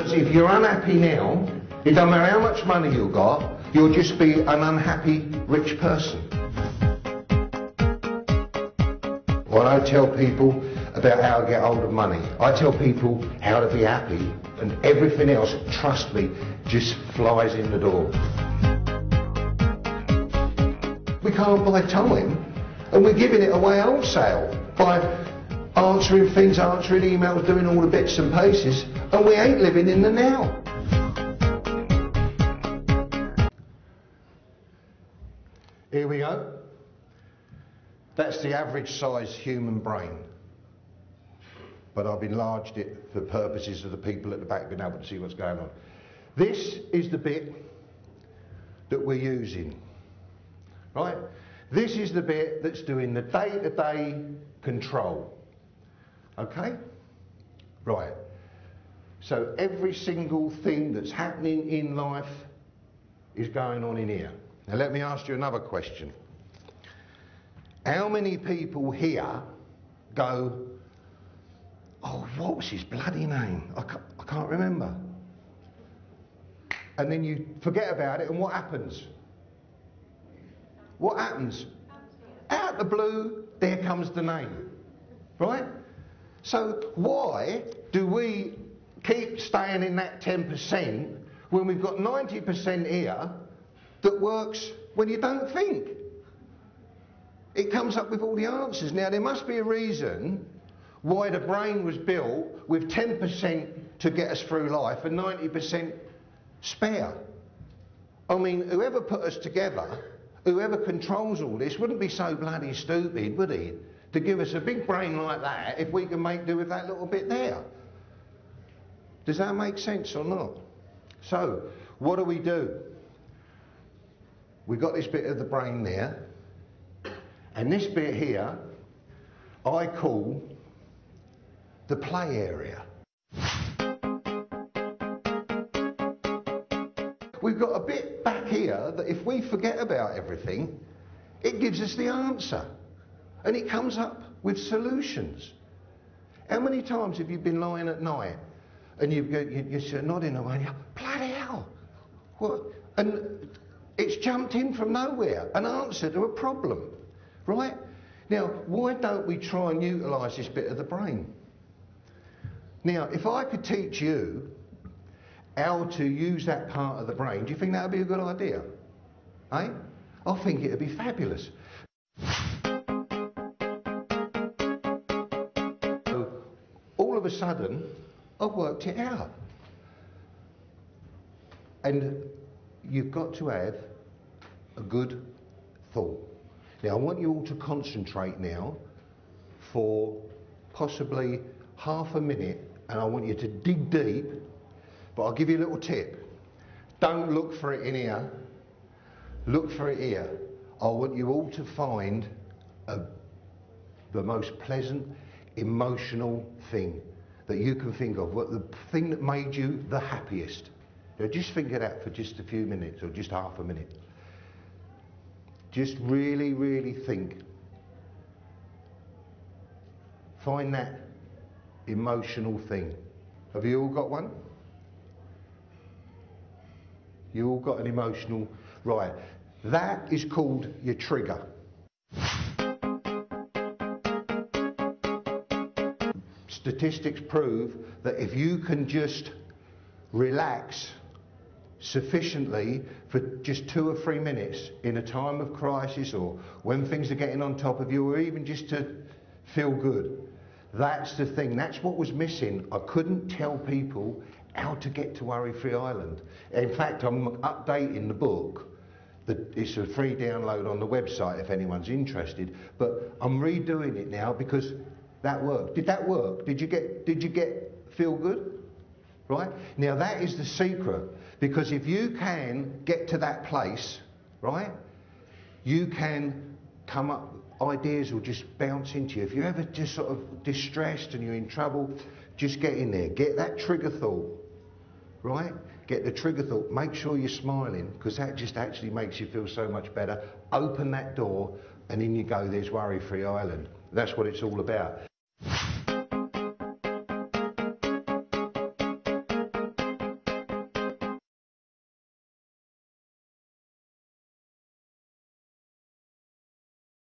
Because if you're unhappy now, it doesn't matter how much money you've got, you'll just be an unhappy rich person. When I tell people about how to get hold of money, I tell people how to be happy, and everything else, trust me, just flies in the door. We can't buy time, and we're giving it away wholesale by answering things, answering emails, doing all the bits and pieces, and we ain't living in the now. Here we go. That's the average size human brain. But I've enlarged it for purposes of the people at the back being able to see what's going on. This is the bit that we're using, right? This is the bit that's doing the day-to-day control, okay? Right. So every single thing that's happening in life is going on in here. Now let me ask you another question. How many people here go, oh, what was his bloody name? I can't remember. And then you forget about it, and what happens? What happens? Out the blue, there comes the name, right? So why do we keep staying in that 10% when we've got 90% here that works when you don't think? It comes up with all the answers. Now, there must be a reason why the brain was built with 10% to get us through life and 90% spare. I mean, whoever put us together, whoever controls all this, wouldn't be so bloody stupid, would he, to give us a big brain like that if we can make do with that little bit there. Does that make sense or not? So, what do? We've got this bit of the brain there, and this bit here I call the play area. We've got a bit back here that if we forget about everything, it gives us the answer. And it comes up with solutions. How many times have you been lying at night and you're nodding away and you're, bloody hell, what? And it's jumped in from nowhere, an answer to a problem, right? Now, why don't we try and utilise this bit of the brain? Now, if I could teach you how to use that part of the brain, do you think that would be a good idea? Eh? I think it would be fabulous. So, all of a sudden, I've worked it out. And you've got to have a good thought. Now, I want you all to concentrate now for possibly half a minute, and I want you to dig deep, but I'll give you a little tip. Don't look for it in here, look for it here. I want you all to find the most pleasant, emotional thing that you can think of, what the thing that made you the happiest. Now just think of that for just a few minutes, or just half a minute. Just really, really think. Find that emotional thing. Have you all got one? You all got an emotional, right. That is called your trigger. Statistics prove that if you can just relax sufficiently for just 2 or 3 minutes in a time of crisis, or when things are getting on top of you, or even just to feel good, that's the thing. That's what was missing. I couldn't tell people how to get to Worry-Free Island. In fact, I'm updating the book. It's a free download on the website if anyone's interested, but I'm redoing it now because that worked. Did that work? Did you get feel good? Right? Now that is the secret, because if you can get to that place, right, you can come up, ideas will just bounce into you. If you're ever just sort of distressed and you're in trouble, just get in there, get that trigger thought, right? Get the trigger thought, make sure you're smiling, because that just actually makes you feel so much better. Open that door and in you go, there's Worry-Free Island. That's what it's all about.